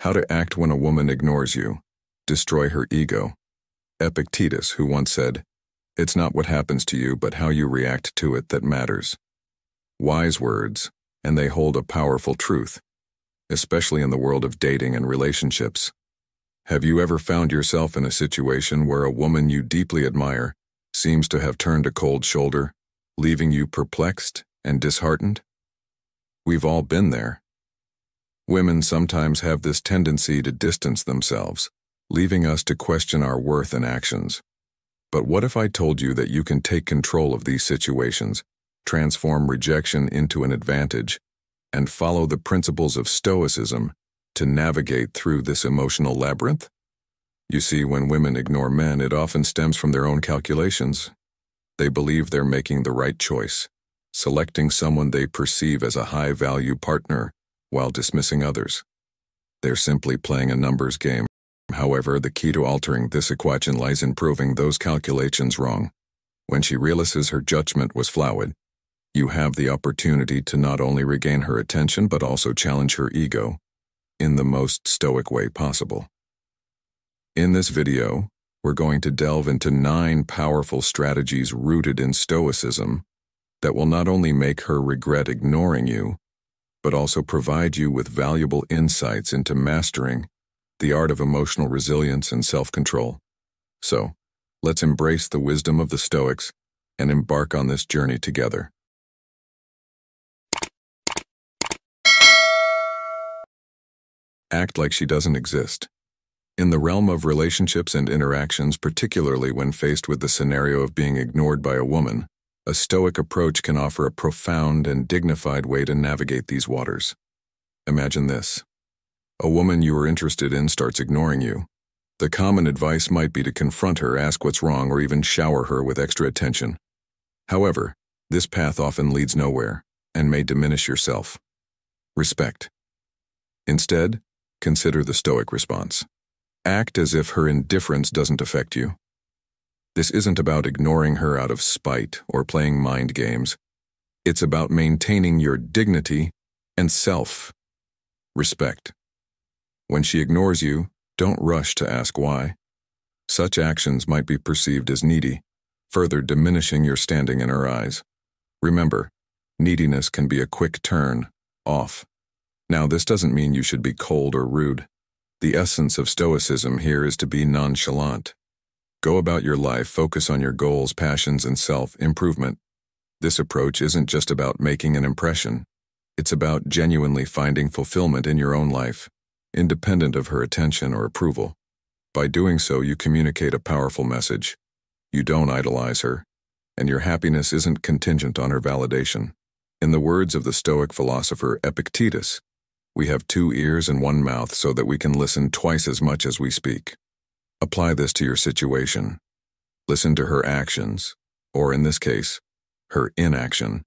How to act when a woman ignores you. Destroy her ego. Epictetus, who once said, "It's not what happens to you, but how you react to it that matters." Wise words, and they hold a powerful truth, especially in the world of dating and relationships. Have you ever found yourself in a situation where a woman you deeply admire seems to have turned a cold shoulder, leaving you perplexed and disheartened? We've all been there. Women sometimes have this tendency to distance themselves, leaving us to question our worth and actions. But what if I told you that you can take control of these situations, transform rejection into an advantage, and follow the principles of Stoicism to navigate through this emotional labyrinth? You see, when women ignore men, it often stems from their own calculations. They believe they're making the right choice, selecting someone they perceive as a high-value partner while dismissing others. They're simply playing a numbers game. However, the key to altering this equation lies in proving those calculations wrong. When she realizes her judgment was flawed, you have the opportunity to not only regain her attention but also challenge her ego in the most stoic way possible. In this video, we're going to delve into 9 powerful strategies rooted in Stoicism that will not only make her regret ignoring you, but also provide you with valuable insights into mastering the art of emotional resilience and self-control. So, let's embrace the wisdom of the Stoics and embark on this journey together. Act like she doesn't exist. In the realm of relationships and interactions, particularly when faced with the scenario of being ignored by a woman, a Stoic approach can offer a profound and dignified way to navigate these waters. Imagine this. A woman you are interested in starts ignoring you. The common advice might be to confront her, ask what's wrong, or even shower her with extra attention. However, this path often leads nowhere and may diminish your self-respect. Instead, consider the Stoic response. Act as if her indifference doesn't affect you. This isn't about ignoring her out of spite or playing mind games. It's about maintaining your dignity and self-respect. When she ignores you, don't rush to ask why. Such actions might be perceived as needy, further diminishing your standing in her eyes. Remember, neediness can be a quick turn off. Now, this doesn't mean you should be cold or rude. The essence of Stoicism here is to be nonchalant. Go about your life, focus on your goals, passions, and self-improvement. This approach isn't just about making an impression. It's about genuinely finding fulfillment in your own life, independent of her attention or approval. By doing so, you communicate a powerful message. You don't idolize her, and your happiness isn't contingent on her validation. In the words of the Stoic philosopher Epictetus, we have 2 ears and 1 mouth so that we can listen twice as much as we speak. Apply this to your situation. Listen to her actions, or in this case, her inaction.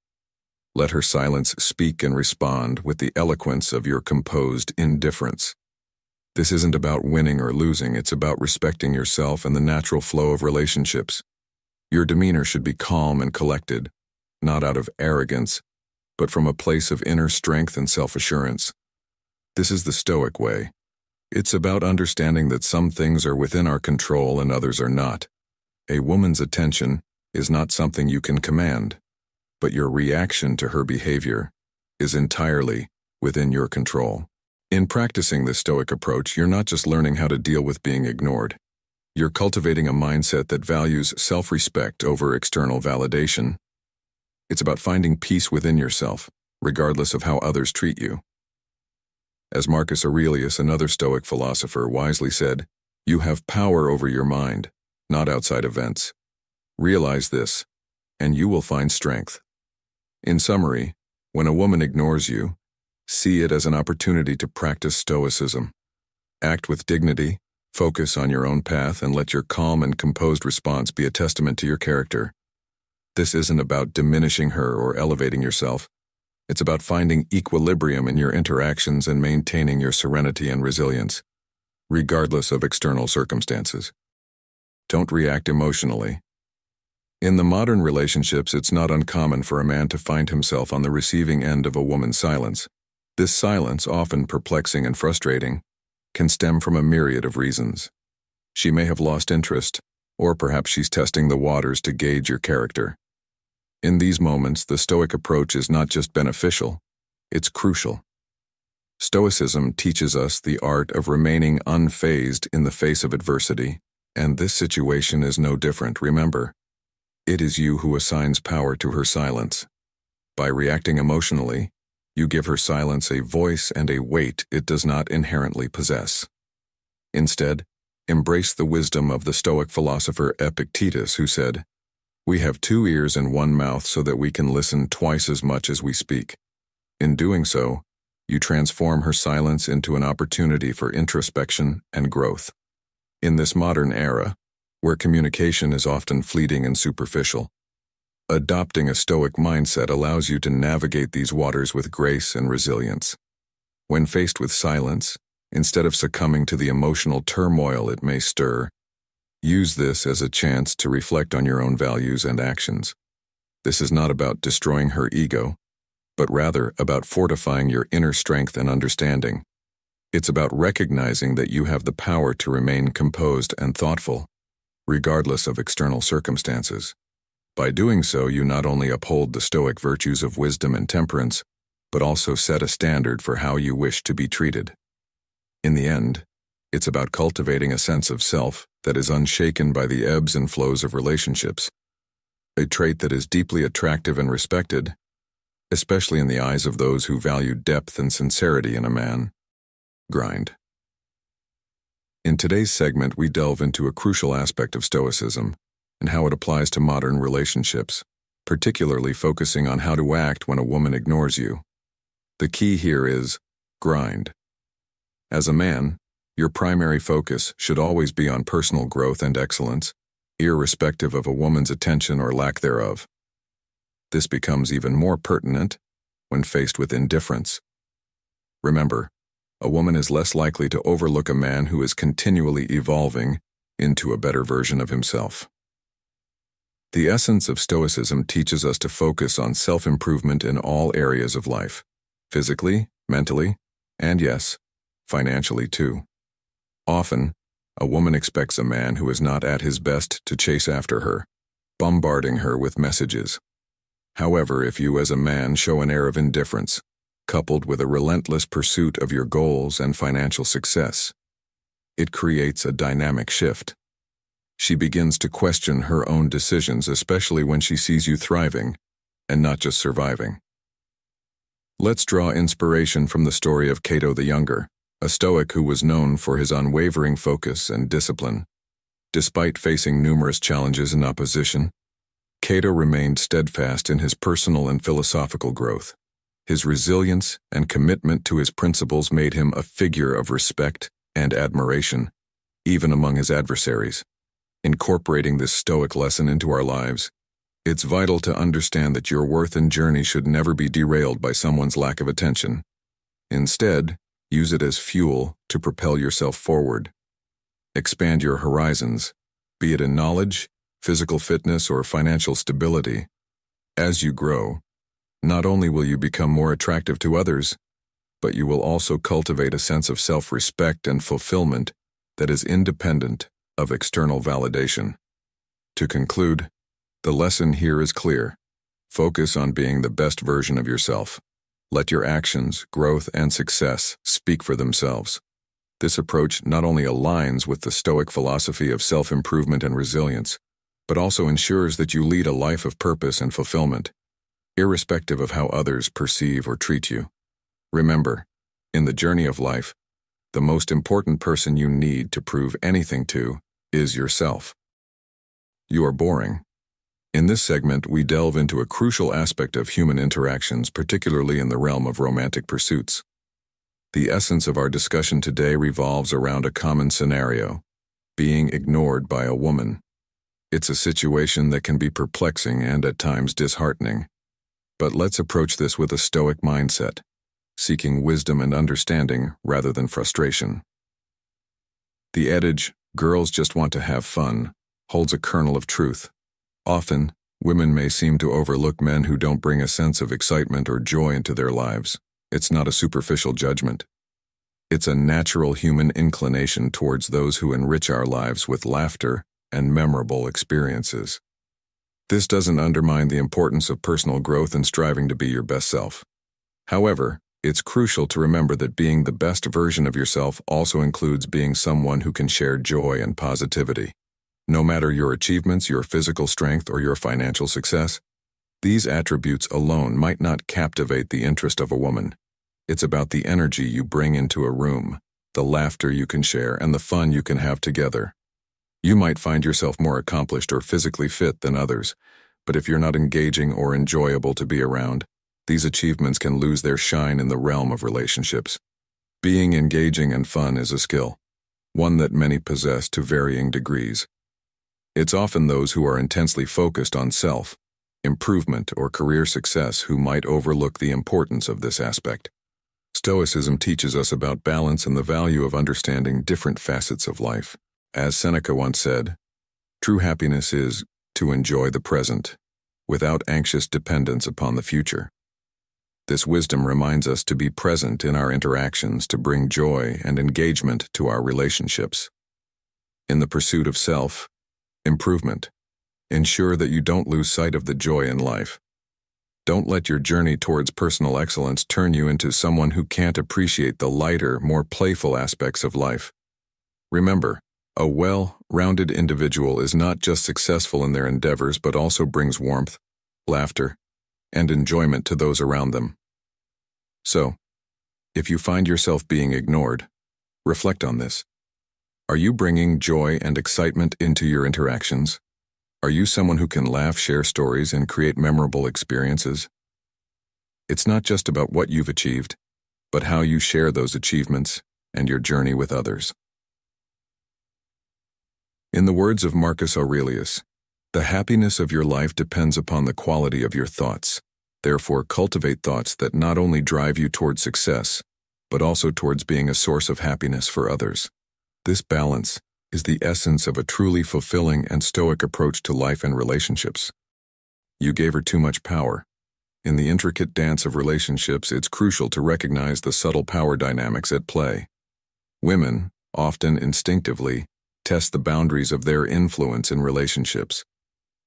Let her silence speak and respond with the eloquence of your composed indifference. This isn't about winning or losing, it's about respecting yourself and the natural flow of relationships. Your demeanor should be calm and collected, not out of arrogance, but from a place of inner strength and self-assurance. This is the Stoic way. It's about understanding that some things are within our control and others are not. A woman's attention is not something you can command, but your reaction to her behavior is entirely within your control. In practicing this Stoic approach, you're not just learning how to deal with being ignored. You're cultivating a mindset that values self-respect over external validation. It's about finding peace within yourself, regardless of how others treat you. As Marcus Aurelius, another Stoic philosopher, wisely said, "You have power over your mind, not outside events. Realize this, and you will find strength." In summary, when a woman ignores you, see it as an opportunity to practice Stoicism. Act with dignity, focus on your own path, and let your calm and composed response be a testament to your character. This isn't about diminishing her or elevating yourself. It's about finding equilibrium in your interactions and maintaining your serenity and resilience, regardless of external circumstances. Don't react emotionally. In the modern relationships, it's not uncommon for a man to find himself on the receiving end of a woman's silence. This silence, often perplexing and frustrating, can stem from a myriad of reasons. She may have lost interest, or perhaps she's testing the waters to gauge your character. In these moments, the Stoic approach is not just beneficial, it's crucial. Stoicism teaches us the art of remaining unfazed in the face of adversity, and this situation is no different. Remember, it is you who assigns power to her silence. By reacting emotionally, you give her silence a voice and a weight it does not inherently possess. Instead, embrace the wisdom of the Stoic philosopher Epictetus, who said, "We have 2 ears and 1 mouth so that we can listen twice as much as we speak." In doing so, you transform her silence into an opportunity for introspection and growth. In this modern era, where communication is often fleeting and superficial, adopting a Stoic mindset allows you to navigate these waters with grace and resilience. When faced with silence, instead of succumbing to the emotional turmoil it may stir, use this as a chance to reflect on your own values and actions. This is not about destroying her ego, but rather about fortifying your inner strength and understanding. It's about recognizing that you have the power to remain composed and thoughtful, regardless of external circumstances. By doing so, you not only uphold the Stoic virtues of wisdom and temperance, but also set a standard for how you wish to be treated. In the end, it's about cultivating a sense of self that is unshaken by the ebbs and flows of relationships, a trait that is deeply attractive and respected, especially in the eyes of those who value depth and sincerity in a man. Grind. In today's segment, we delve into a crucial aspect of Stoicism and how it applies to modern relationships, particularly focusing on how to act when a woman ignores you. The key here is grind. As a man, your primary focus should always be on personal growth and excellence, irrespective of a woman's attention or lack thereof. This becomes even more pertinent when faced with indifference. Remember, a woman is less likely to overlook a man who is continually evolving into a better version of himself. The essence of Stoicism teaches us to focus on self-improvement in all areas of life, physically, mentally, and yes, financially too. Often, a woman expects a man who is not at his best to chase after her, bombarding her with messages. However, if you as a man show an air of indifference, coupled with a relentless pursuit of your goals and financial success, it creates a dynamic shift. She begins to question her own decisions, especially when she sees you thriving and not just surviving. Let's draw inspiration from the story of Cato the Younger, a Stoic who was known for his unwavering focus and discipline. Despite facing numerous challenges and opposition, Cato remained steadfast in his personal and philosophical growth. His resilience and commitment to his principles made him a figure of respect and admiration, even among his adversaries. Incorporating this Stoic lesson into our lives, it's vital to understand that your worth and journey should never be derailed by someone's lack of attention. Instead, use it as fuel to propel yourself forward. Expand your horizons, be it in knowledge, physical fitness, or financial stability. As you grow, not only will you become more attractive to others, but you will also cultivate a sense of self-respect and fulfillment that is independent of external validation. To conclude, the lesson here is clear. Focus on being the best version of yourself. Let your actions, growth, and success speak for themselves. This approach not only aligns with the Stoic philosophy of self-improvement and resilience, but also ensures that you lead a life of purpose and fulfillment, irrespective of how others perceive or treat you. Remember, in the journey of life, the most important person you need to prove anything to is yourself. You are boring. In this segment, we delve into a crucial aspect of human interactions, particularly in the realm of romantic pursuits. The essence of our discussion today revolves around a common scenario: being ignored by a woman. It's a situation that can be perplexing and at times disheartening. But let's approach this with a Stoic mindset, seeking wisdom and understanding rather than frustration. The adage, "girls just want to have fun," holds a kernel of truth. Often, women may seem to overlook men who don't bring a sense of excitement or joy into their lives. It's not a superficial judgment. It's a natural human inclination towards those who enrich our lives with laughter and memorable experiences. This doesn't undermine the importance of personal growth and striving to be your best self. However, it's crucial to remember that being the best version of yourself also includes being someone who can share joy and positivity. No matter your achievements, your physical strength, or your financial success, these attributes alone might not captivate the interest of a woman. It's about the energy you bring into a room, the laughter you can share, and the fun you can have together. You might find yourself more accomplished or physically fit than others, but if you're not engaging or enjoyable to be around, these achievements can lose their shine in the realm of relationships. Being engaging and fun is a skill, one that many possess to varying degrees. It's often those who are intensely focused on self, improvement, or career success who might overlook the importance of this aspect. Stoicism teaches us about balance and the value of understanding different facets of life. As Seneca once said, true happiness is to enjoy the present, without anxious dependence upon the future. This wisdom reminds us to be present in our interactions to bring joy and engagement to our relationships. In the pursuit of self-improvement, ensure that you don't lose sight of the joy in life. Don't let your journey towards personal excellence turn you into someone who can't appreciate the lighter, more playful aspects of life. Remember, a well-rounded individual is not just successful in their endeavors but also brings warmth, laughter, and enjoyment to those around them. So, if you find yourself being ignored, reflect on this. Are you bringing joy and excitement into your interactions? Are you someone who can laugh, share stories, and create memorable experiences? It's not just about what you've achieved, but how you share those achievements and your journey with others. In the words of Marcus Aurelius, the happiness of your life depends upon the quality of your thoughts. Therefore, cultivate thoughts that not only drive you towards success, but also towards being a source of happiness for others. This balance is the essence of a truly fulfilling and stoic approach to life and relationships. You gave her too much power. In the intricate dance of relationships, it's crucial to recognize the subtle power dynamics at play. Women, often instinctively, test the boundaries of their influence in relationships.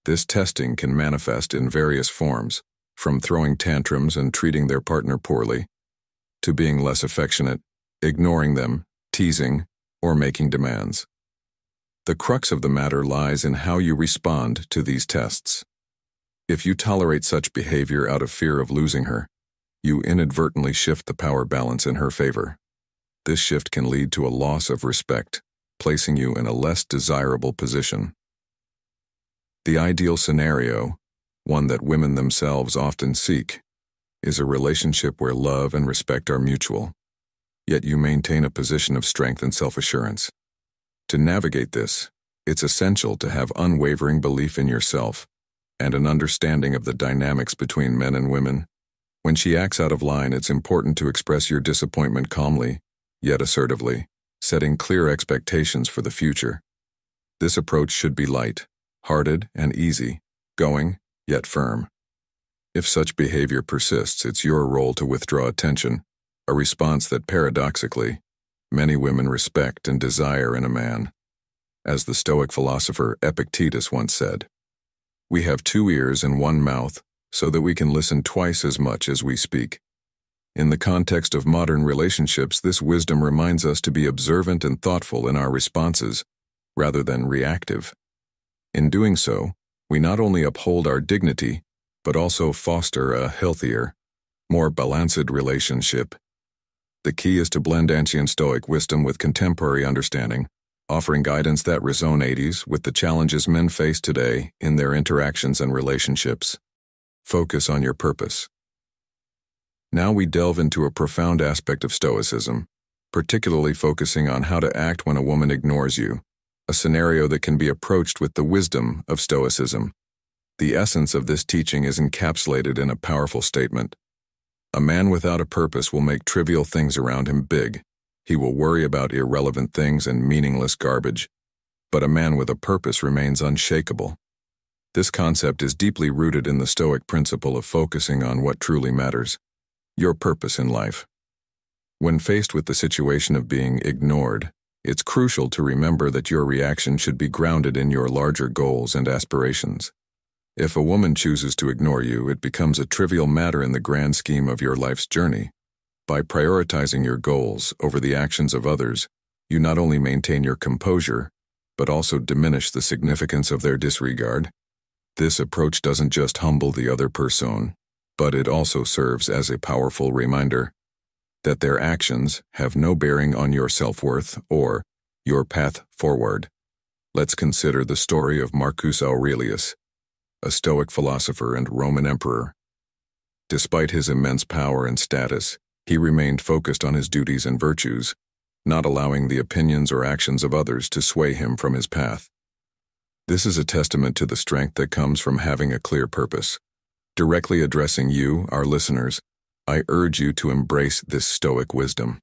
This testing can manifest in various forms, from throwing tantrums and treating their partner poorly, to being less affectionate, ignoring them, teasing, or making demands. The crux of the matter lies in how you respond to these tests. If you tolerate such behavior out of fear of losing her, you inadvertently shift the power balance in her favor. This shift can lead to a loss of respect, placing you in a less desirable position. The ideal scenario, one that women themselves often seek, is a relationship where love and respect are mutual, yet you maintain a position of strength and self-assurance. To navigate this, it's essential to have unwavering belief in yourself and an understanding of the dynamics between men and women. When she acts out of line, it's important to express your disappointment calmly, yet assertively, setting clear expectations for the future. This approach should be light-hearted and easy, going, yet firm. If such behavior persists, it's your role to withdraw attention, a response that paradoxically, many women respect and desire in a man. As the Stoic philosopher Epictetus once said, "We have 2 ears and 1 mouth, so that we can listen twice as much as we speak." In the context of modern relationships, this wisdom reminds us to be observant and thoughtful in our responses, rather than reactive. In doing so, we not only uphold our dignity, but also foster a healthier, more balanced relationship. The key is to blend ancient Stoic wisdom with contemporary understanding, offering guidance that resonates with the challenges men face today in their interactions and relationships. Focus on your purpose. Now we delve into a profound aspect of Stoicism, particularly focusing on how to act when a woman ignores you, a scenario that can be approached with the wisdom of Stoicism. The essence of this teaching is encapsulated in a powerful statement. A man without a purpose will make trivial things around him big. He will worry about irrelevant things and meaningless garbage. But a man with a purpose remains unshakable. This concept is deeply rooted in the Stoic principle of focusing on what truly matters, your purpose in life. When faced with the situation of being ignored, it's crucial to remember that your reaction should be grounded in your larger goals and aspirations. If a woman chooses to ignore you, it becomes a trivial matter in the grand scheme of your life's journey. By prioritizing your goals over the actions of others, you not only maintain your composure, but also diminish the significance of their disregard. This approach doesn't just humble the other person, but it also serves as a powerful reminder that their actions have no bearing on your self-worth or your path forward. Let's consider the story of Marcus Aurelius, a Stoic philosopher and Roman emperor. Despite his immense power and status, he remained focused on his duties and virtues, not allowing the opinions or actions of others to sway him from his path. This is a testament to the strength that comes from having a clear purpose. Directly addressing you, our listeners, I urge you to embrace this Stoic wisdom.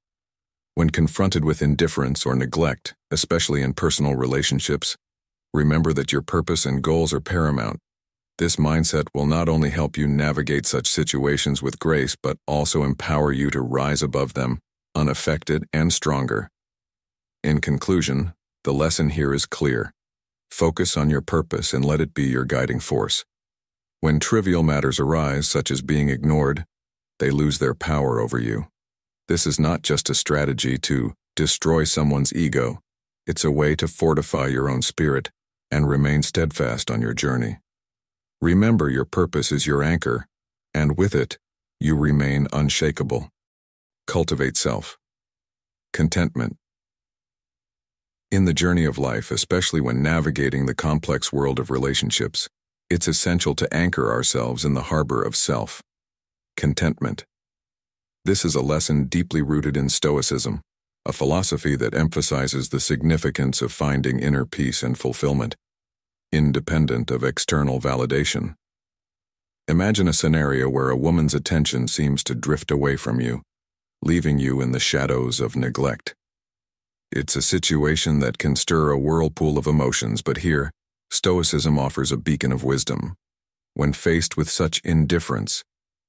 When confronted with indifference or neglect, especially in personal relationships, remember that your purpose and goals are paramount. This mindset will not only help you navigate such situations with grace, but also empower you to rise above them, unaffected and stronger. In conclusion, the lesson here is clear. Focus on your purpose and let it be your guiding force. When trivial matters arise, such as being ignored, they lose their power over you. This is not just a strategy to destroy someone's ego. It's a way to fortify your own spirit and remain steadfast on your journey. Remember, your purpose is your anchor, and with it, you remain unshakable. Cultivate self. Contentment. In the journey of life, especially when navigating the complex world of relationships, it's essential to anchor ourselves in the harbor of self. Contentment. This is a lesson deeply rooted in Stoicism, a philosophy that emphasizes the significance of finding inner peace and fulfillment, independent of external validation. Imagine a scenario where a woman's attention seems to drift away from you, leaving you in the shadows of neglect. It's a situation that can stir a whirlpool of emotions, but here, Stoicism offers a beacon of wisdom. When faced with such indifference,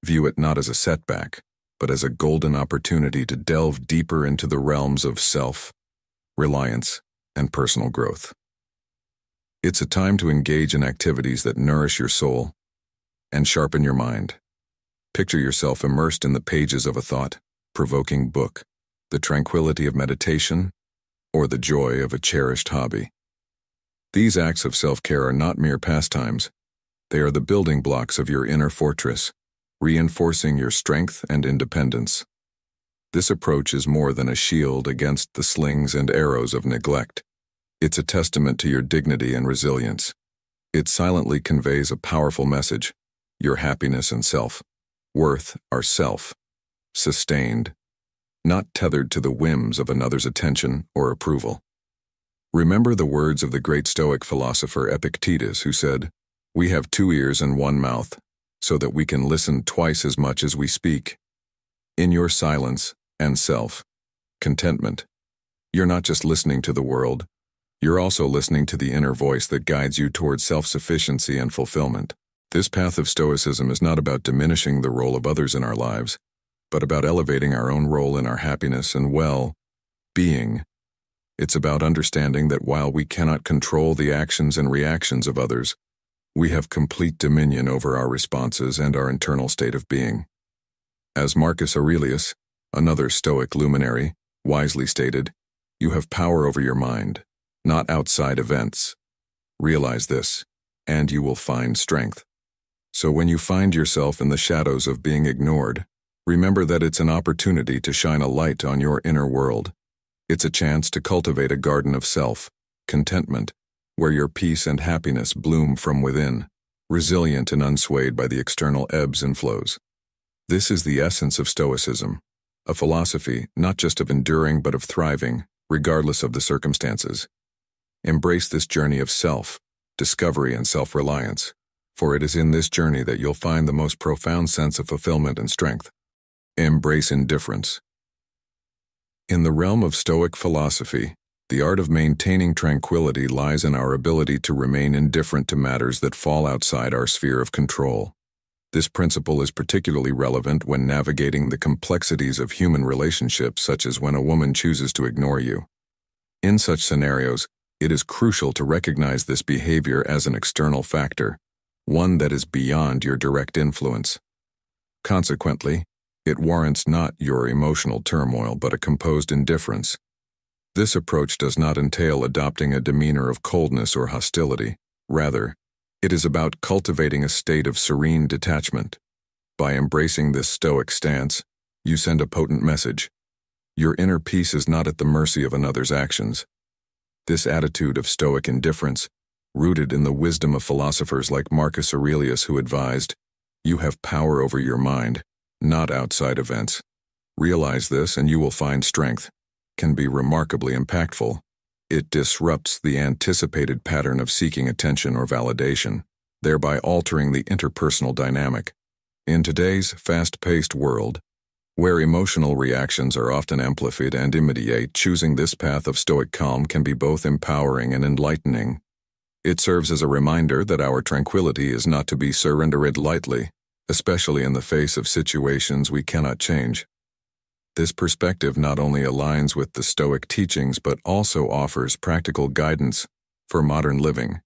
view it not as a setback, but as a golden opportunity to delve deeper into the realms of self, reliance, and personal growth. It's a time to engage in activities that nourish your soul and sharpen your mind. Picture yourself immersed in the pages of a thought-provoking book, the tranquility of meditation, or the joy of a cherished hobby. These acts of self-care are not mere pastimes. They are the building blocks of your inner fortress, reinforcing your strength and independence. This approach is more than a shield against the slings and arrows of neglect. It's a testament to your dignity and resilience. It silently conveys a powerful message. Your happiness and self-worth are self-sustained, not tethered to the whims of another's attention or approval. Remember the words of the great Stoic philosopher Epictetus, who said, "We have 2 ears and 1 mouth, so that we can listen twice as much as we speak." In your silence and self-contentment, you're not just listening to the world, you're also listening to the inner voice that guides you towards self-sufficiency and fulfillment. This path of Stoicism is not about diminishing the role of others in our lives, but about elevating our own role in our happiness and well-being. It's about understanding that while we cannot control the actions and reactions of others, we have complete dominion over our responses and our internal state of being. As Marcus Aurelius, another Stoic luminary, wisely stated, "You have power over your mind, not outside events. Realize this, and you will find strength." So when you find yourself in the shadows of being ignored, remember that it's an opportunity to shine a light on your inner world. It's a chance to cultivate a garden of self-contentment, where your peace and happiness bloom from within, resilient and unswayed by the external ebbs and flows. This is the essence of Stoicism, a philosophy not just of enduring but of thriving, regardless of the circumstances. Embrace this journey of self-discovery and self-reliance, for it is in this journey that you'll find the most profound sense of fulfillment and strength. Embrace indifference. In the realm of Stoic philosophy, the art of maintaining tranquility lies in our ability to remain indifferent to matters that fall outside our sphere of control. This principle is particularly relevant when navigating the complexities of human relationships, such as when a woman chooses to ignore you. In such scenarios, it is crucial to recognize this behavior as an external factor, one that is beyond your direct influence. Consequently, it warrants not your emotional turmoil but a composed indifference. This approach does not entail adopting a demeanor of coldness or hostility. Rather, it is about cultivating a state of serene detachment. By embracing this Stoic stance, you send a potent message. Your inner peace is not at the mercy of another's actions. This attitude of Stoic indifference, rooted in the wisdom of philosophers like Marcus Aurelius, who advised, "You have power over your mind, not outside events. Realize this and you will find strength," can be remarkably impactful. It disrupts the anticipated pattern of seeking attention or validation, thereby altering the interpersonal dynamic. In today's fast-paced world, where emotional reactions are often amplified and immediate, choosing this path of Stoic calm can be both empowering and enlightening. It serves as a reminder that our tranquility is not to be surrendered lightly, especially in the face of situations we cannot change. This perspective not only aligns with the Stoic teachings but also offers practical guidance for modern living,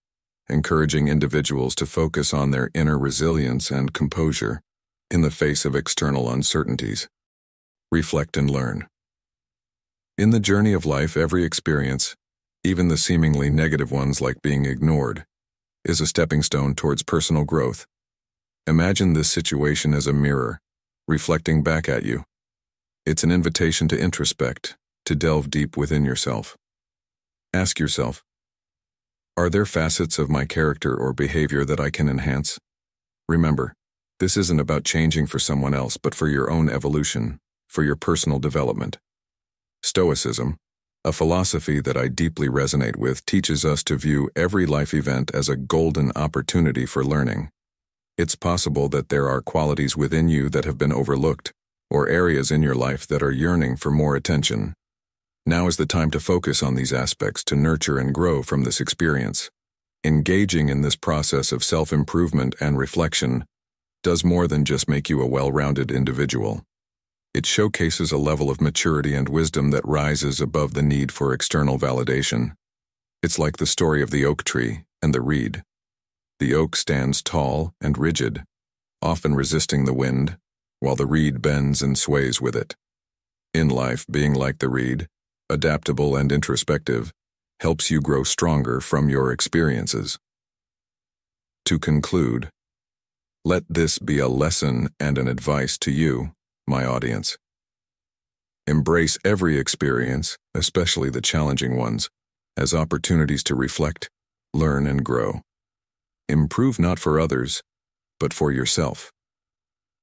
encouraging individuals to focus on their inner resilience and composure in the face of external uncertainties. Reflect and learn. In the journey of life, every experience, even the seemingly negative ones like being ignored, is a stepping stone towards personal growth. Imagine this situation as a mirror, reflecting back at you. It's an invitation to introspect, to delve deep within yourself. Ask yourself, are there facets of my character or behavior that I can enhance? Remember, this isn't about changing for someone else, but for your own evolution, for your personal development. Stoicism, a philosophy that I deeply resonate with, teaches us to view every life event as a golden opportunity for learning. It's possible that there are qualities within you that have been overlooked, or areas in your life that are yearning for more attention. Now is the time to focus on these aspects, to nurture and grow from this experience. Engaging in this process of self-improvement and reflection does more than just make you a well-rounded individual. It showcases a level of maturity and wisdom that rises above the need for external validation. It's like the story of the oak tree and the reed. The oak stands tall and rigid, often resisting the wind, while the reed bends and sways with it. In life, being like the reed, adaptable and introspective, helps you grow stronger from your experiences. To conclude, let this be a lesson and an advice to you, my audience. Embrace every experience, especially the challenging ones, as opportunities to reflect, learn, and grow. Improve not for others, but for yourself.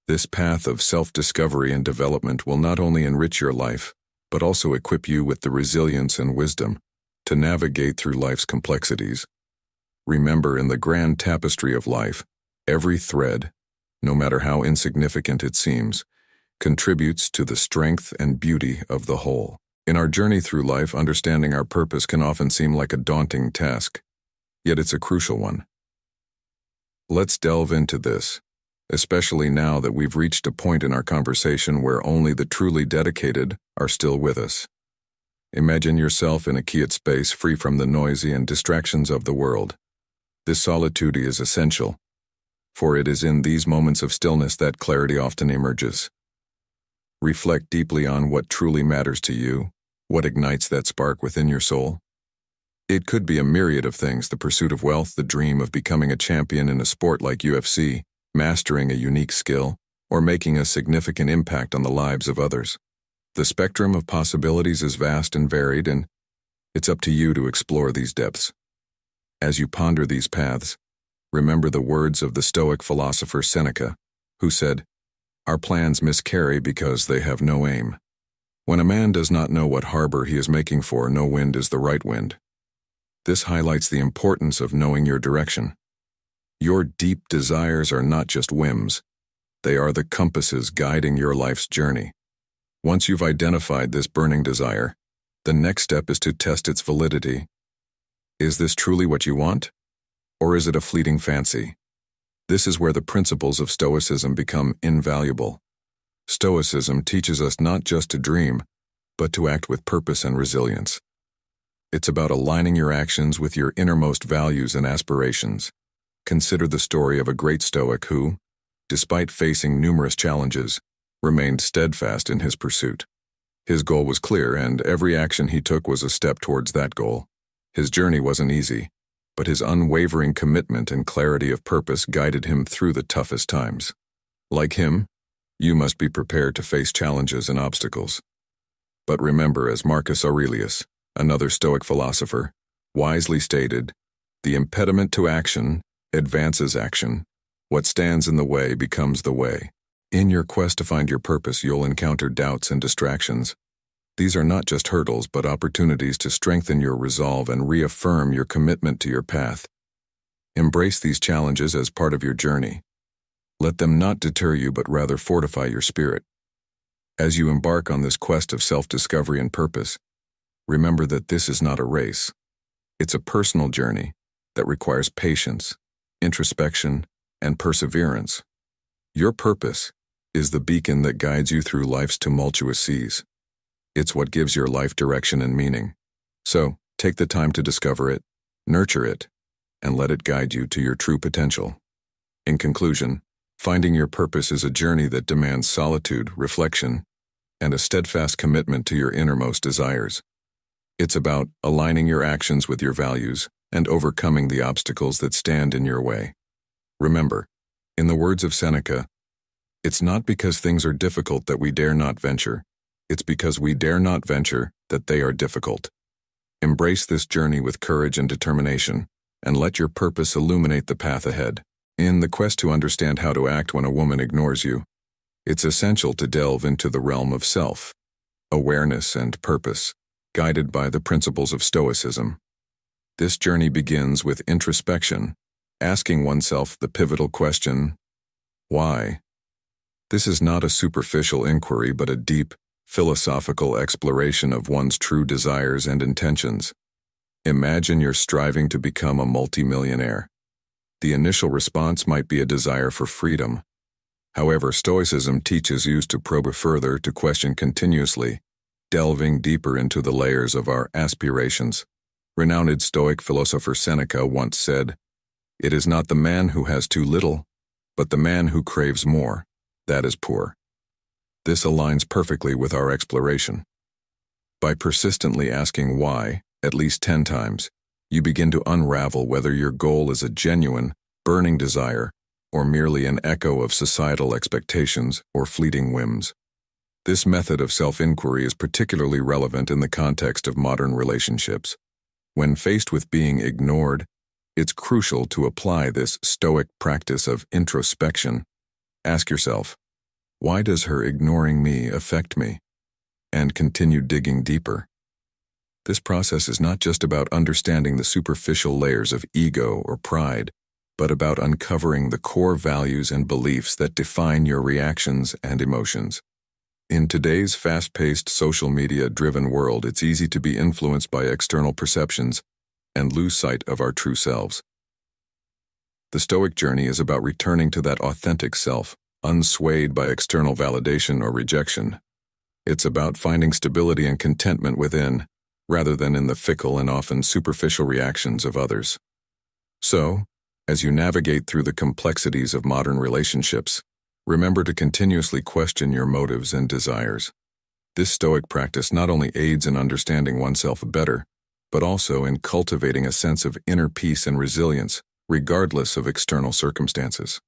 This path of self-discovery and development will not only enrich your life, but also equip you with the resilience and wisdom to navigate through life's complexities. Remember, in the grand tapestry of life, every thread, no matter how insignificant it seems, contributes to the strength and beauty of the whole. In our journey through life, understanding our purpose can often seem like a daunting task, yet it's a crucial one. Let's delve into this, especially now that we've reached a point in our conversation where only the truly dedicated are still with us. Imagine yourself in a quiet space free from the noisy and distractions of the world. This solitude is essential, for it is in these moments of stillness that clarity often emerges. Reflect deeply on what truly matters to you, what ignites that spark within your soul. It could be a myriad of things: the pursuit of wealth, the dream of becoming a champion in a sport like UFC, mastering a unique skill, or making a significant impact on the lives of others. The spectrum of possibilities is vast and varied, and it's up to you to explore these depths. As you ponder these paths, remember the words of the Stoic philosopher Seneca, who said, "Our plans miscarry because they have no aim." When a man does not know what harbor he is making for, no wind is the right wind. This highlights the importance of knowing your direction. Your deep desires are not just whims. They are the compasses guiding your life's journey. Once you've identified this burning desire, the next step is to test its validity. Is this truly what you want? Or is it a fleeting fancy? This is where the principles of Stoicism become invaluable. Stoicism teaches us not just to dream, but to act with purpose and resilience. It's about aligning your actions with your innermost values and aspirations. Consider the story of a great Stoic who, despite facing numerous challenges, remained steadfast in his pursuit. His goal was clear, and every action he took was a step towards that goal. His journey wasn't easy, but his unwavering commitment and clarity of purpose guided him through the toughest times. Like him, you must be prepared to face challenges and obstacles. But remember, as Marcus Aurelius, another Stoic philosopher, wisely stated, "The impediment to action advances action. What stands in the way becomes the way." In your quest to find your purpose, you'll encounter doubts and distractions. These are not just hurdles, but opportunities to strengthen your resolve and reaffirm your commitment to your path. Embrace these challenges as part of your journey. Let them not deter you, but rather fortify your spirit. As you embark on this quest of self-discovery and purpose, remember that this is not a race. It's a personal journey that requires patience, introspection, and perseverance. Your purpose is the beacon that guides you through life's tumultuous seas. It's what gives your life direction and meaning. So, take the time to discover it, nurture it, and let it guide you to your true potential. In conclusion, finding your purpose is a journey that demands solitude, reflection, and a steadfast commitment to your innermost desires. It's about aligning your actions with your values and overcoming the obstacles that stand in your way. Remember, in the words of Seneca, "It's not because things are difficult that we dare not venture. It's because we dare not venture that they are difficult." Embrace this journey with courage and determination, and let your purpose illuminate the path ahead. In the quest to understand how to act when a woman ignores you, it's essential to delve into the realm of self, awareness, and purpose, guided by the principles of Stoicism. This journey begins with introspection, asking oneself the pivotal question, why? This is not a superficial inquiry, but a deep, philosophical exploration of one's true desires and intentions. Imagine you're striving to become a multimillionaire. The initial response might be a desire for freedom. However, Stoicism teaches you to probe further, to question continuously, delving deeper into the layers of our aspirations. Renowned Stoic philosopher Seneca once said, "It is not the man who has too little, but the man who craves more, that is poor." This aligns perfectly with our exploration. By persistently asking why, at least 10 times, you begin to unravel whether your goal is a genuine, burning desire, or merely an echo of societal expectations or fleeting whims. This method of self-inquiry is particularly relevant in the context of modern relationships. When faced with being ignored, it's crucial to apply this Stoic practice of introspection. Ask yourself, why does her ignoring me affect me? And continue digging deeper. This process is not just about understanding the superficial layers of ego or pride, but about uncovering the core values and beliefs that define your reactions and emotions. In today's fast-paced, social media-driven world, it's easy to be influenced by external perceptions and lose sight of our true selves. The Stoic journey is about returning to that authentic self, unswayed by external validation or rejection. It's about finding stability and contentment within, rather than in the fickle and often superficial reactions of others. So, as you navigate through the complexities of modern relationships, remember to continuously question your motives and desires. This Stoic practice not only aids in understanding oneself better, but also in cultivating a sense of inner peace and resilience, regardless of external circumstances.